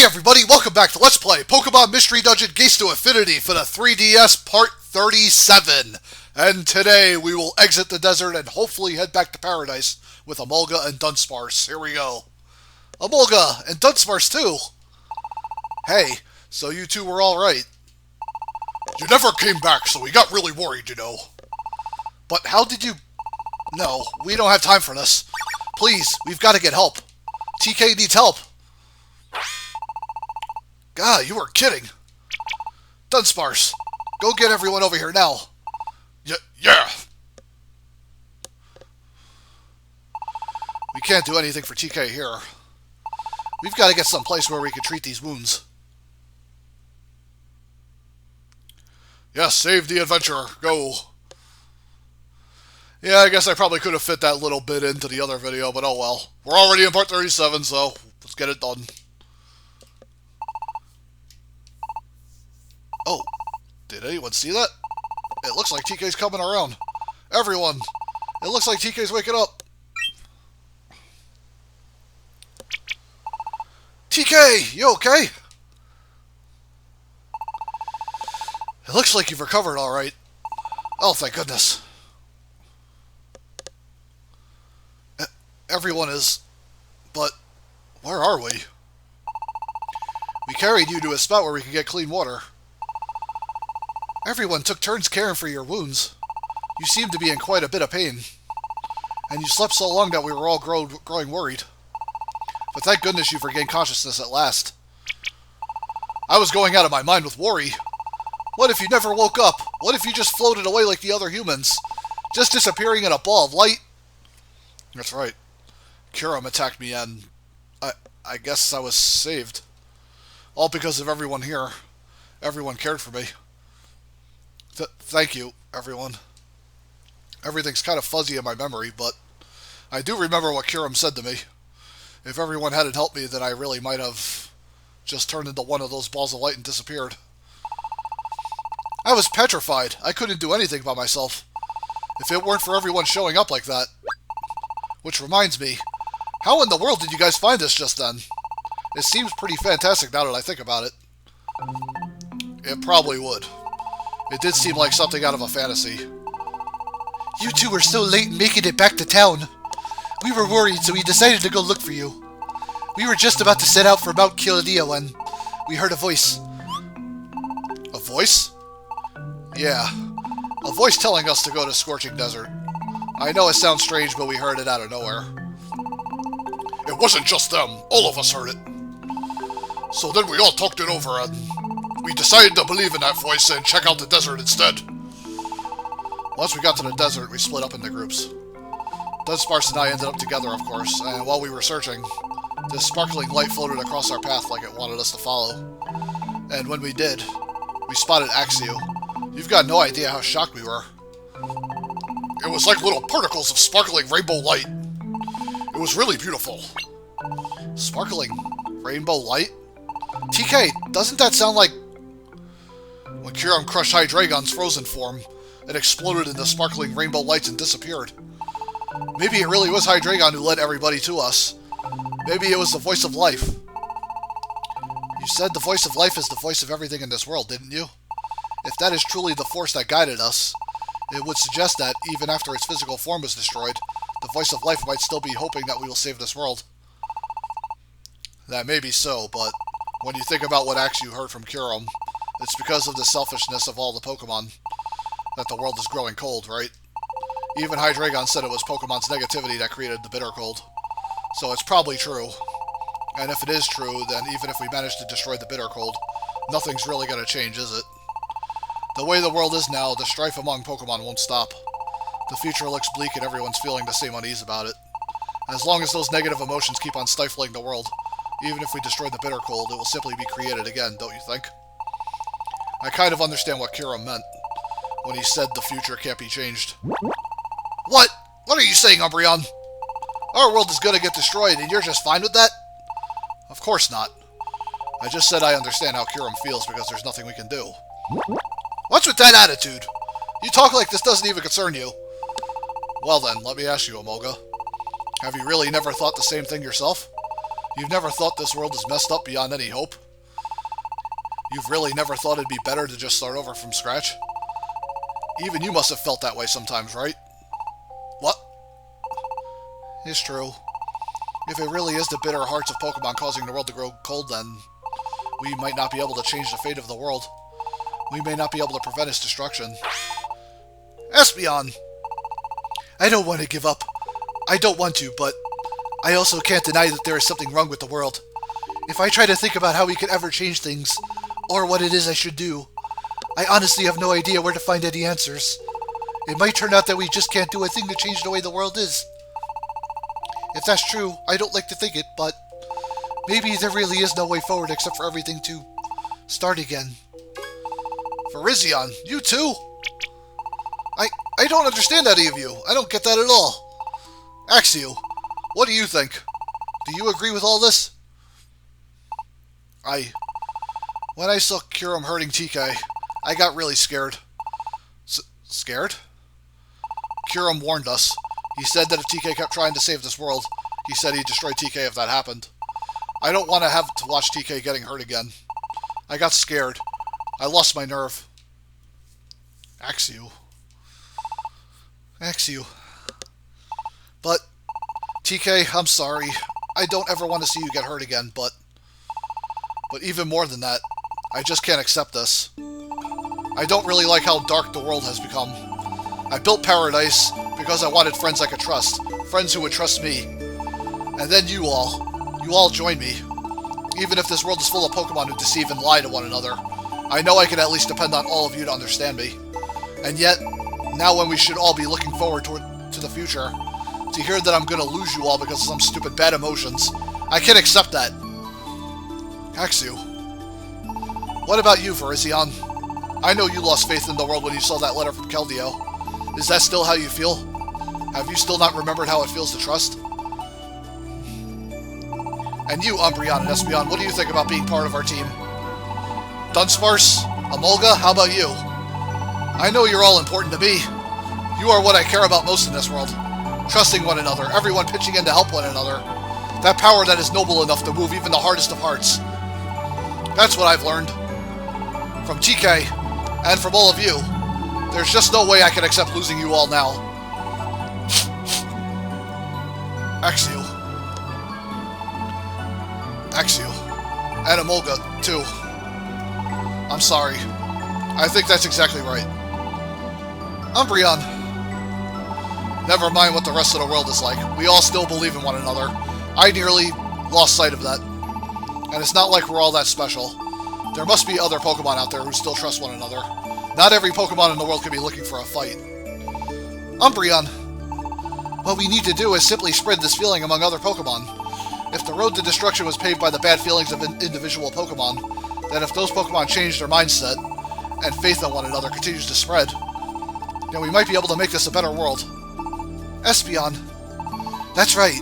everybody, welcome back to Let's Play Pokemon Mystery Dungeon Gates to Infinity for the 3DS Part 37. And today we will exit the desert and hopefully head back to Paradise with Emolga and Dunsparce. Here we go. Emolga and Dunsparce too. Hey, so you two were alright. You never came back, so we got really worried, you know. But how did you... No, we don't have time for this. Please, we've got to get help. TK needs help. God, you were kidding. Dunsparce, go get everyone over here now. Yeah. We can't do anything for TK here. We've got to get someplace where we can treat these wounds. Yes, save the adventure. Go. Yeah, I guess I probably could have fit that little bit into the other video, but oh well. We're already in part 37, so let's get it done. Oh, did anyone see that? It looks like TK's coming around. Everyone, it looks like TK's waking up. TK, you okay? It looks like you've recovered all right. Oh, thank goodness. Everyone is... But, where are we? We carried you to a spot where we could get clean water. Everyone took turns caring for your wounds. You seemed to be in quite a bit of pain. And you slept so long that we were all growing worried. But thank goodness you've regained consciousness at last. I was going out of my mind with worry. What if you never woke up? What if you just floated away like the other humans? Just disappearing in a ball of light? That's right. Kyurem attacked me and... I guess I was saved. All because of everyone here. Everyone cared for me. Thank you, everyone. Everything's kind of fuzzy in my memory, but I do remember what Kyurem said to me. If everyone hadn't helped me, then I really might have just turned into one of those balls of light and disappeared. I was petrified. I couldn't do anything by myself. If it weren't for everyone showing up like that. Which reminds me, how in the world did you guys find this just then? It seems pretty fantastic now that I think about it. It probably would. It did seem like something out of a fantasy. You two were so late in making it back to town. We were worried, so we decided to go look for you. We were just about to set out for Mount Killadia when we heard a voice. A voice? Yeah. A voice telling us to go to Scorching Desert. I know it sounds strange, but we heard it out of nowhere. It wasn't just them. All of us heard it. So then we all talked it over and... we decided to believe in that voice and check out the desert instead. Once we got to the desert, we split up into groups. Dunsparce and I ended up together, of course, and while we were searching, this sparkling light floated across our path like it wanted us to follow. And when we did, we spotted Axew. You've got no idea how shocked we were. It was like little particles of sparkling rainbow light. It was really beautiful. Sparkling rainbow light? TK, doesn't that sound like... When Kyurem crushed Hydreigon's frozen form, it exploded into sparkling rainbow lights and disappeared. Maybe it really was Hydreigon who led everybody to us. Maybe it was the voice of life. You said the voice of life is the voice of everything in this world, didn't you? If that is truly the force that guided us, it would suggest that, even after its physical form was destroyed, the voice of life might still be hoping that we will save this world. That may be so, but when you think about what Axew heard from Kyurem, it's because of the selfishness of all the Pokemon that the world is growing cold, right? Even Hydreigon said it was Pokemon's negativity that created the Bittercold. So it's probably true. And if it is true, then even if we manage to destroy the Bittercold, nothing's really going to change, is it? The way the world is now, the strife among Pokemon won't stop. The future looks bleak and everyone's feeling the same unease about it. As long as those negative emotions keep on stifling the world, even if we destroy the Bittercold, it will simply be created again, don't you think? I kind of understand what Kyurem meant when he said the future can't be changed. What? What are you saying, Umbreon? Our world is gonna get destroyed and you're just fine with that? Of course not. I just said I understand how Kyurem feels because there's nothing we can do. What's with that attitude? You talk like this doesn't even concern you. Well then, let me ask you, Emolga. Have you really never thought the same thing yourself? You've never thought this world is messed up beyond any hope? You've really never thought it'd be better to just start over from scratch? Even you must have felt that way sometimes, right? What? It's true. If it really is the bitter hearts of Pokemon causing the world to grow cold, then we might not be able to change the fate of the world. We may not be able to prevent its destruction. Espeon! I don't want to give up. I don't want to, but I also can't deny that there is something wrong with the world. If I try to think about how we could ever change things, or what it is I should do, I honestly have no idea where to find any answers. It might turn out that we just can't do a thing to change the way the world is. If that's true, I don't like to think it, but maybe there really is no way forward except for everything to start again. Virizion, you too? I don't understand any of you. I don't get that at all. Axew, what do you think? Do you agree with all this? When I saw Kyurem hurting TK, I got really scared. Scared? Kyurem warned us. He said that if TK kept trying to save this world, he said he'd destroy TK if that happened. I don't want to have to watch TK getting hurt again. I got scared. I lost my nerve. Axew. But, TK, I'm sorry. I don't ever want to see you get hurt again, but even more than that, I just can't accept this. I don't really like how dark the world has become. I built Paradise because I wanted friends I could trust. Friends who would trust me. And then you all joined me. Even if this world is full of Pokemon who deceive and lie to one another, I know I can at least depend on all of you to understand me. And yet, now when we should all be looking forward to the future, to hear that I'm gonna lose you all because of some stupid bad emotions, I can't accept that. Axew. What about you, Virizion? I know you lost faith in the world when you saw that letter from Keldeo. Is that still how you feel? Have you still not remembered how it feels to trust? And you, Umbreon and Espeon, what do you think about being part of our team? Dunsparce? Emolga, how about you? I know you're all important to me. You are what I care about most in this world. Trusting one another, everyone pitching in to help one another. That power that is noble enough to move even the hardest of hearts. That's what I've learned. From TK, and from all of you. There's just no way I can accept losing you all now. Axew. And Emolga, too. I'm sorry. I think that's exactly right. Umbreon. Never mind what the rest of the world is like. We all still believe in one another. I nearly lost sight of that. And it's not like we're all that special. There must be other Pokemon out there who still trust one another. Not every Pokemon in the world could be looking for a fight. Umbreon. What we need to do is simply spread this feeling among other Pokemon. If the road to destruction was paved by the bad feelings of individual Pokemon, then if those Pokemon change their mindset, and faith in one another continues to spread, then we might be able to make this a better world. Espeon. That's right.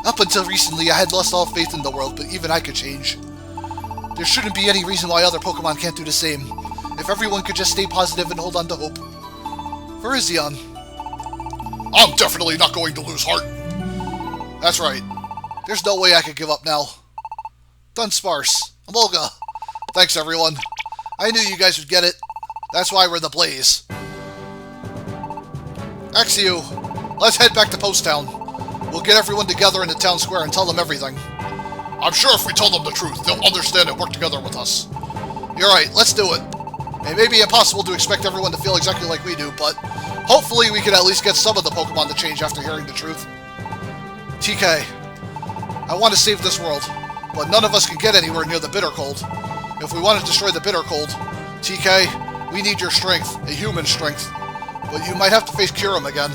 Up until recently, I had lost all faith in the world, but even I could change. There shouldn't be any reason why other Pokemon can't do the same. If everyone could just stay positive and hold on to hope. Virizion. I'm definitely not going to lose heart. That's right. There's no way I could give up now. Dunsparce. Emolga. Thanks, everyone. I knew you guys would get it. That's why we're the Blaze. Axew, let's head back to Post Town. We'll get everyone together in the town square and tell them everything. I'm sure if we tell them the truth, they'll understand and work together with us. You're right, let's do it. It may be impossible to expect everyone to feel exactly like we do, but hopefully we can at least get some of the Pokemon to change after hearing the truth. TK, I want to save this world, but none of us can get anywhere near the Bittercold. If we want to destroy the Bittercold, TK, we need your strength, a human strength. But you might have to face Kyurem again.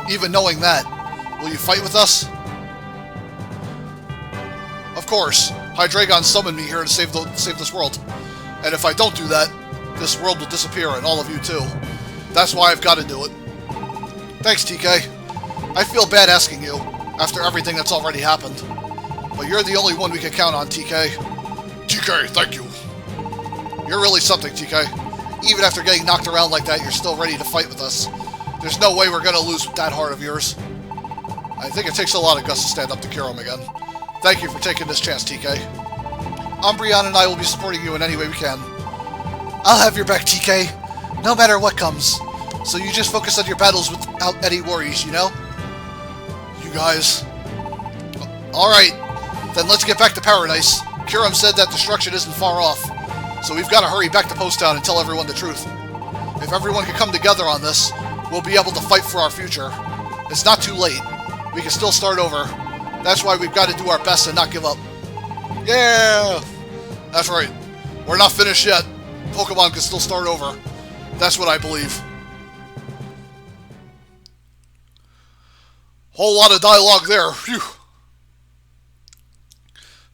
Even knowing that, will you fight with us? Of course, Hydreigon summoned me here to save this world. And if I don't do that, this world will disappear, and all of you too. That's why I've got to do it. Thanks, TK. I feel bad asking you, after everything that's already happened. But you're the only one we can count on, TK. TK, thank you. You're really something, TK. Even after getting knocked around like that, you're still ready to fight with us. There's no way we're gonna lose with that heart of yours. I think it takes a lot of guts to stand up to Kyurem again. Thank you for taking this chance, TK. Umbreon and I will be supporting you in any way we can. I'll have your back, TK, no matter what comes. So you just focus on your battles without any worries, you know? You guys. Alright, then let's get back to Paradise. Kyurem said that destruction isn't far off, so we've got to hurry back to Post Town and tell everyone the truth. If everyone can come together on this, we'll be able to fight for our future. It's not too late. We can still start over. That's why we've got to do our best and not give up. Yeah! That's right. We're not finished yet. Pokemon can still start over. That's what I believe. Whole lot of dialogue there. Phew.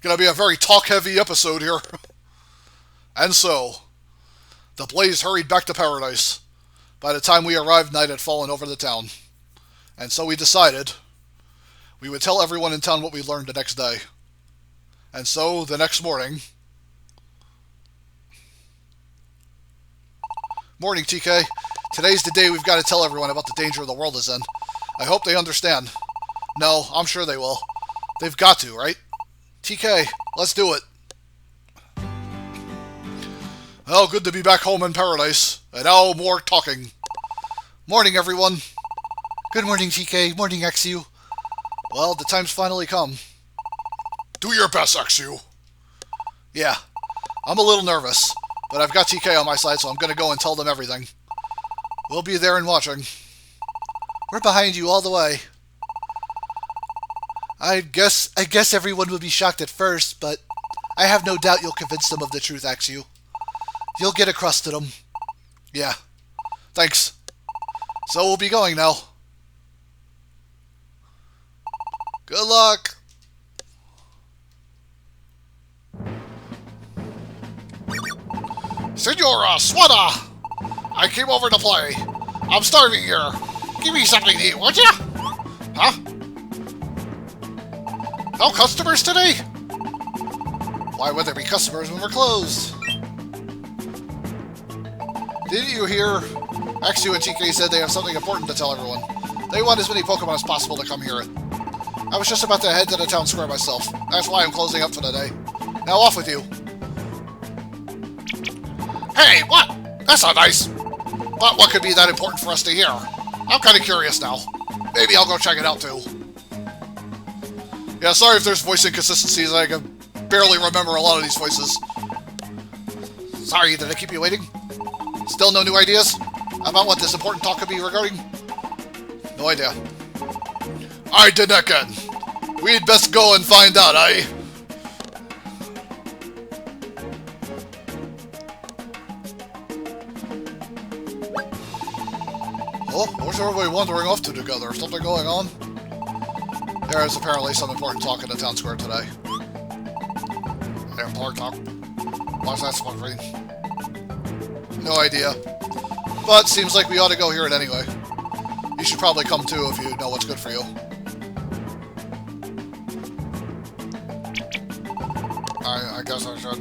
Gonna be a very talk-heavy episode here. And so, the Blaze hurried back to Paradise. By the time we arrived, night had fallen over the town. And so we decided we would tell everyone in town what we learned the next day. And so, the next morning... Morning, TK. Today's the day we've got to tell everyone about the danger the world is in. I hope they understand. No, I'm sure they will. They've got to, right? TK, let's do it. Well, good to be back home in Paradise. And now more talking. Morning, everyone. Good morning, TK. Morning, Axew. Well, the time's finally come. Do your best, Axew. Yeah, I'm a little nervous, but I've got TK on my side, so I'm going to go and tell them everything. We'll be there and watching. We're behind you all the way. I guess everyone will be shocked at first, but I have no doubt you'll convince them of the truth, Axew. You'll get across to them. Yeah. Thanks. So we'll be going now. Good luck. Senora Swada! I came over to play. I'm starving here. Give me something to eat, would ya? Huh? No customers today? Why would there be customers when we're closed? Didn't you hear? Axew and TK said they have something important to tell everyone. They want as many Pokemon as possible to come hear it. I was just about to head to the town square myself. That's why I'm closing up for the day. Now off with you. Hey, what? That's not nice. But what could be that important for us to hear? I'm kind of curious now. Maybe I'll go check it out too. Yeah, sorry if there's voice inconsistencies. I can barely remember a lot of these voices. Sorry, did I keep you waiting? Still no new ideas about what this important talk could be regarding? No idea. Alright, Denekin. We'd best go and find out, eh? Oh, what's everybody wandering off to together? Something going on? There is apparently some important talk in the town square today. Important talk? What's that supposed to be? No idea. But seems like we ought to go hear it anyway. You should probably come too if you know what's good for you. I guess I should.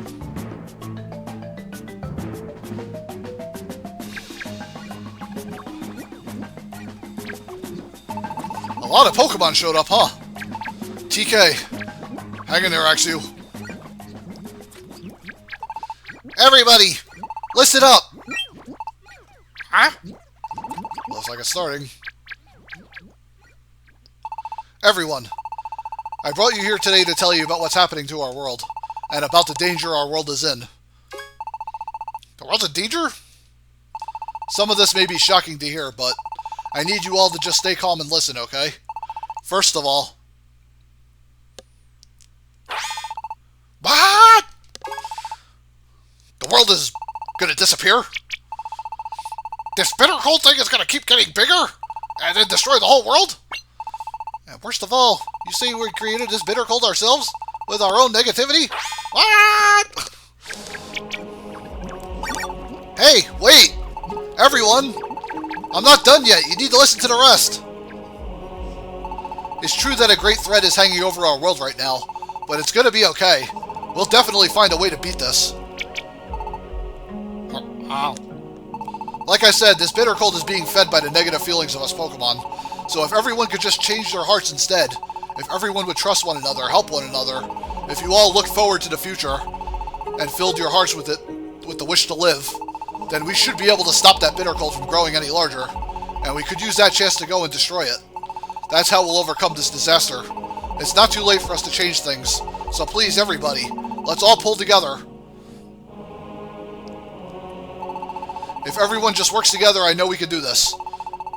A lot of Pokemon showed up, huh? TK, hang in there, Axew. Everybody, listen up! Huh? Looks like it's starting. Everyone, I brought you here today to tell you about what's happening to our world, and about the danger our world is in. The world's in danger? Some of this may be shocking to hear, but I need you all to just stay calm and listen, okay? First of all... What? The world is gonna disappear? This Bittercold thing is gonna keep getting bigger? And then destroy the whole world? And worst of all, you say we created this Bittercold ourselves? With our own negativity? What? Hey, wait! Everyone! I'm not done yet. You need to listen to the rest. It's true that a great threat is hanging over our world right now, but it's gonna be okay. We'll definitely find a way to beat this. Like I said, this Bittercold is being fed by the negative feelings of us Pokemon, so if everyone could just change their hearts instead, If everyone would trust one another, help one another, if you all looked forward to the future and filled your hearts with the wish to live, then we should be able to stop that Bittercold from growing any larger, and we could use that chance to go and destroy it. That's how we'll overcome this disaster. It's not too late for us to change things, so please, everybody, let's all pull together. If everyone just works together, I know we can do this.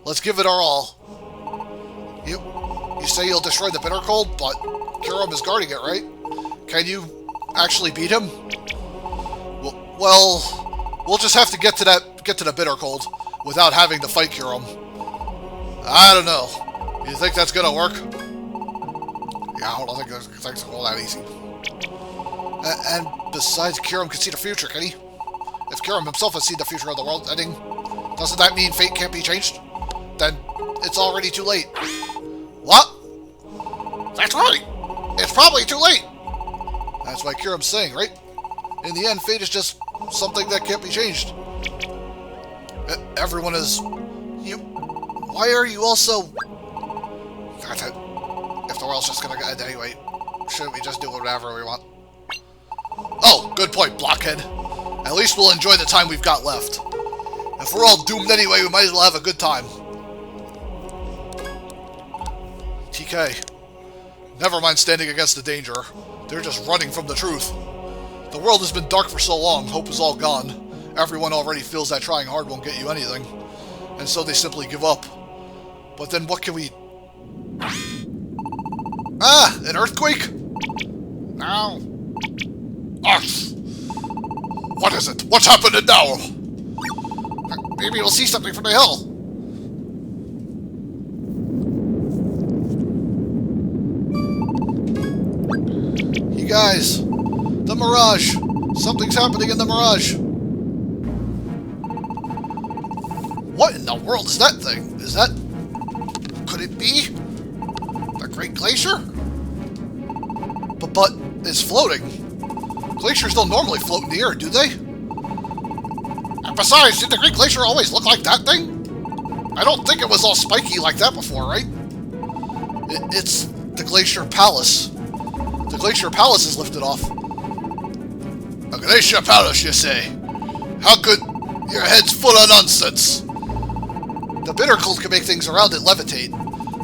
Let's give it our all. You say you'll destroy the Bittercold, but Kyurem is guarding it, right? Can you actually beat him? Well, we'll just have to get to the Bittercold without having to fight Kyurem. I don't know. You think that's gonna work? Yeah, I don't think it's all that easy. And besides, Kyurem can see the future, can he? If Kyurem himself has seen the future of the world ending, doesn't that mean fate can't be changed? Then it's already too late. What? That's right! It's probably too late! That's what Kyurem's saying, right? In the end, fate is just something that can't be changed. Everyone is... Why are you all so... That's it. If the world's just gonna end anyway, shouldn't we just do whatever we want? Oh, good point, blockhead. At least we'll enjoy the time we've got left. If we're all doomed anyway, we might as well have a good time. TK. Never mind standing against the danger. They're just running from the truth. The world has been dark for so long, hope is all gone. Everyone already feels that trying hard won't get you anything. And so they simply give up. But then what can we... Ah! An earthquake? Ow. Arth! What is it? What's happening now? Maybe we'll see something from the hill. You guys, the mirage. Something's happening in the mirage. What in the world is that thing? Is that... Could it be the Great Glacier? But it's floating. Glaciers don't normally float in the air, do they? And besides, did the Great Glacier always look like that thing? I don't think it was all spiky like that before, right? It's the Glacier Palace. The Glacier Palace is lifted off. A Glacier Palace, you say? How could your head's full of nonsense? The Bittercold can make things around it levitate.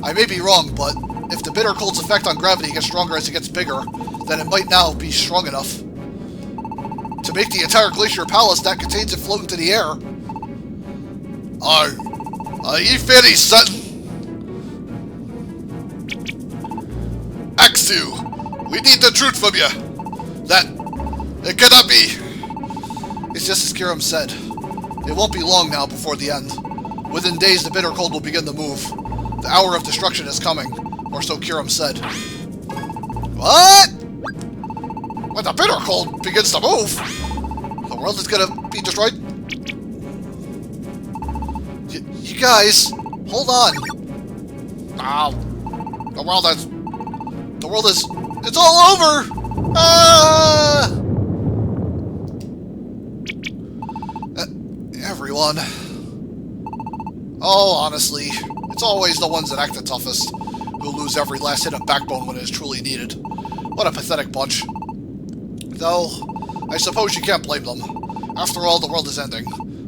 I may be wrong, but if the Bittercold's effect on gravity gets stronger as it gets bigger, then it might now be strong enough to make the entire Glacier Palace that contains it float into the air. Are ye fairly certain? Axew, we need the truth from you. That it cannot be. It's just as Kyurem said. It won't be long now before the end. Within days, the Bittercold will begin to move. The hour of destruction is coming, or so Kyurem said. What? When the Bittercold begins to move, the world is gonna be destroyed? You guys, hold on. Ow. The world is, it's all over! Ah! Everyone. Oh, honestly, it's always the ones that act the toughest who lose every last hit of backbone when it is truly needed. What a pathetic bunch. Though, I suppose you can't blame them. After all, the world is ending.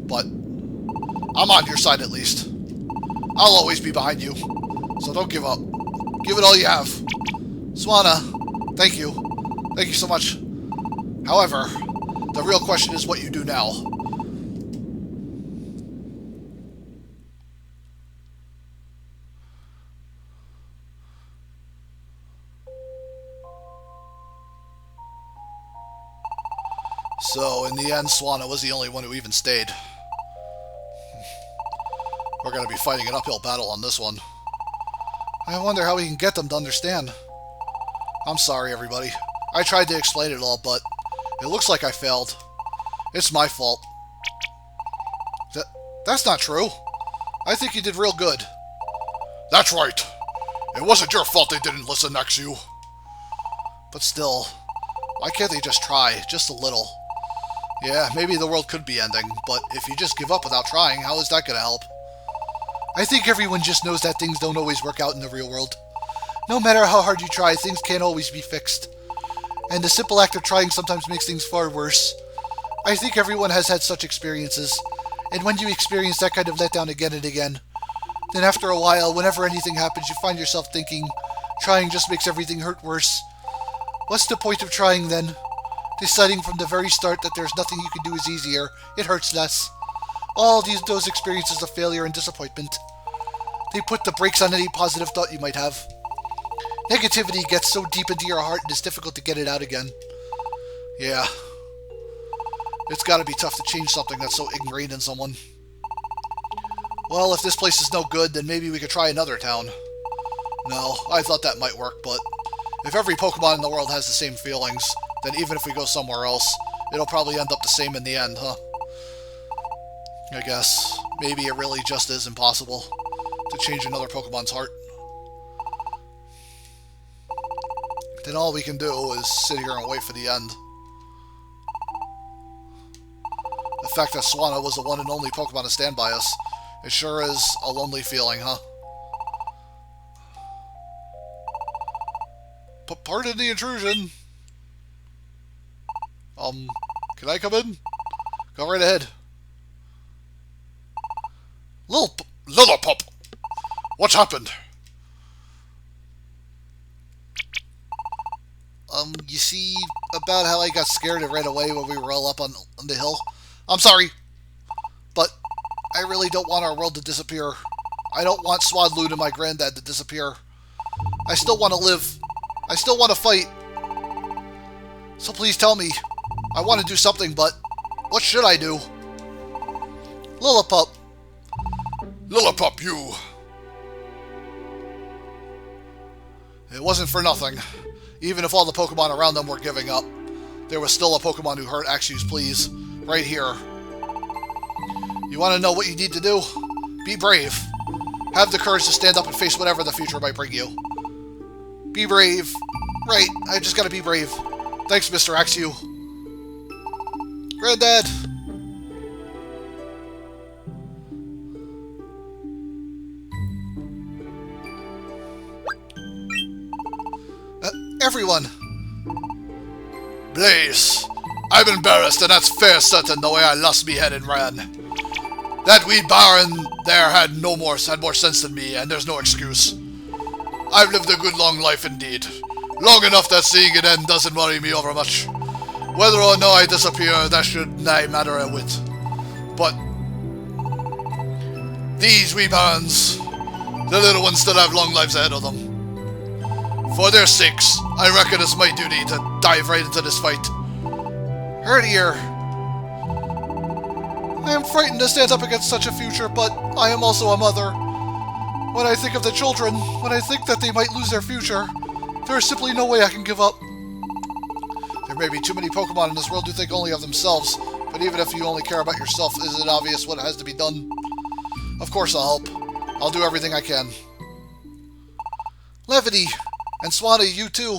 But I'm on your side at least. I'll always be behind you. So don't give up. Give it all you have. Swana, thank you. Thank you so much. However, the real question is what you do now. So, in the end, Swana was the only one who even stayed. We're going to be fighting an uphill battle on this one. I wonder how we can get them to understand. I'm sorry, everybody. I tried to explain it all, but it looks like I failed. It's my fault. That's not true. I think you did real good. That's right. It wasn't your fault they didn't listen, Axew. But still, why can't they just try, just a little? Yeah, maybe the world could be ending, but if you just give up without trying, how is that going to help? I think everyone just knows that things don't always work out in the real world. No matter how hard you try, things can't always be fixed. And the simple act of trying sometimes makes things far worse. I think everyone has had such experiences, and when you experience that kind of letdown again and again, then after a while, whenever anything happens, you find yourself thinking, trying just makes everything hurt worse. What's the point of trying then? Deciding from the very start that there's nothing you can do is easier, it hurts less. All those experiences of failure and disappointment. They put the brakes on any positive thought you might have. Negativity gets so deep into your heart and it's difficult to get it out again. Yeah. It's gotta be tough to change something that's so ingrained in someone. Well, if this place is no good, then maybe we could try another town. No, I thought that might work, but if every Pokemon in the world has the same feelings, then even if we go somewhere else, it'll probably end up the same in the end, huh? I guess. Maybe it really just is impossible to change another Pokemon's heart. Then all we can do is sit here and wait for the end. The fact that Swanna was the one and only Pokemon to stand by us, it sure is a lonely feeling, huh? Pardon the intrusion. Can I come in? Go right ahead. Lillipup! What's happened? You see about how I got scared and ran away when we were all up on the hill? I'm sorry, but I really don't want our world to disappear. I don't want Swadloon and my granddad to disappear. I still want to live. I still want to fight. So please tell me. I want to do something, but what should I do? Lillipup. Lillipup, you. It wasn't for nothing. Even if all the Pokemon around them were giving up, there was still a Pokemon who heard Axew's pleas. Right here. You want to know what you need to do? Be brave. Have the courage to stand up and face whatever the future might bring you. Be brave. Right, I just gotta be brave. Thanks, Mr. Axew. Granddad! Everyone! Blaze! I'm embarrassed, and that's fair certain the way I lost me head and ran. That wee Baron there had more sense than me, and there's no excuse. I've lived a good long life indeed. Long enough that seeing it end doesn't worry me over much. Whether or no I disappear, that should not matter a whit. But these wee Barons, the little ones still have long lives ahead of them. For their sakes, I reckon it's my duty to dive right into this fight. Herdier. I am frightened to stand up against such a future, but I am also a mother. When I think of the children, when I think that they might lose their future, there is simply no way I can give up. There may be too many Pokemon in this world who think only of themselves, but even if you only care about yourself, isn't it obvious what has to be done? Of course I'll help. I'll do everything I can. Levity! And Swanna, you too.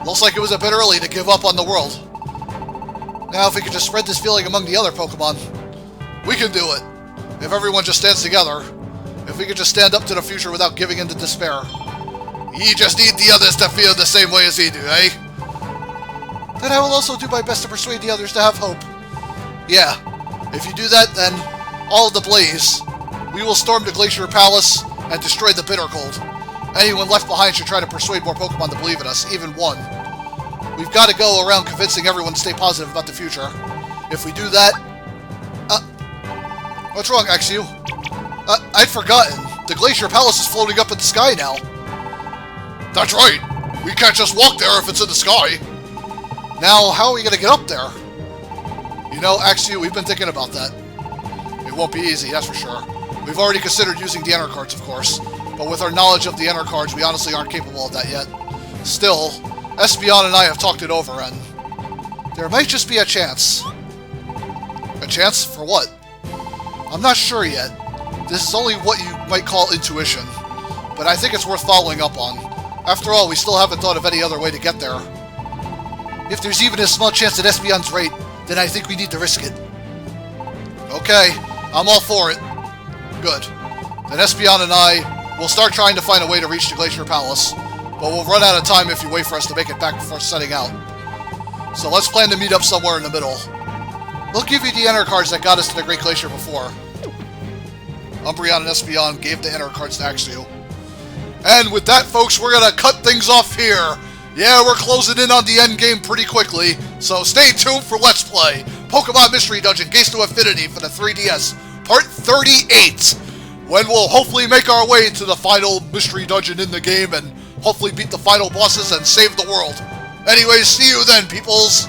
Looks like it was a bit early to give up on the world. Now if we could just spread this feeling among the other Pokemon. We can do it. If everyone just stands together. If we could just stand up to the future without giving in to despair. You just need the others to feel the same way as we do, eh? Then I will also do my best to persuade the others to have hope. Yeah. If you do that, then all of the Blaze. We will storm the Glacier Palace and destroy the Bittercold. Anyone left behind should try to persuade more Pokemon to believe in us, even one. We've got to go around convincing everyone to stay positive about the future. If we do that... What's wrong, Axew? I'd forgotten. The Glacier Palace is floating up in the sky now. That's right. We can't just walk there if it's in the sky. Now, how are we going to get up there? You know, Axew, we've been thinking about that. It won't be easy, that's for sure. We've already considered using the Enter cards, of course. But with our knowledge of the Enter cards, we honestly aren't capable of that yet. Still, Espeon and I have talked it over, and there might just be a chance. A chance for what? I'm not sure yet. This is only what you might call intuition. But I think it's worth following up on. After all, we still haven't thought of any other way to get there. If there's even a small chance that Espeon's right, then I think we need to risk it. Okay, I'm all for it. Good. Then Espeon and I, We'll start trying to find a way to reach the Glacier Palace, but we'll run out of time if you wait for us to make it back before setting out. So let's plan to meet up somewhere in the middle. We'll give you the enter cards that got us to the Great Glacier before. Umbreon and Espeon gave the enter cards to Axew. And with that, folks, we're gonna cut things off here. Yeah, we're closing in on the end game pretty quickly, so stay tuned for Let's Play Pokemon Mystery Dungeon Gates to Infinity for the 3DS, Part 38, when we'll hopefully make our way to the final Mystery Dungeon in the game and hopefully beat the final bosses and save the world. Anyways, see you then, peoples!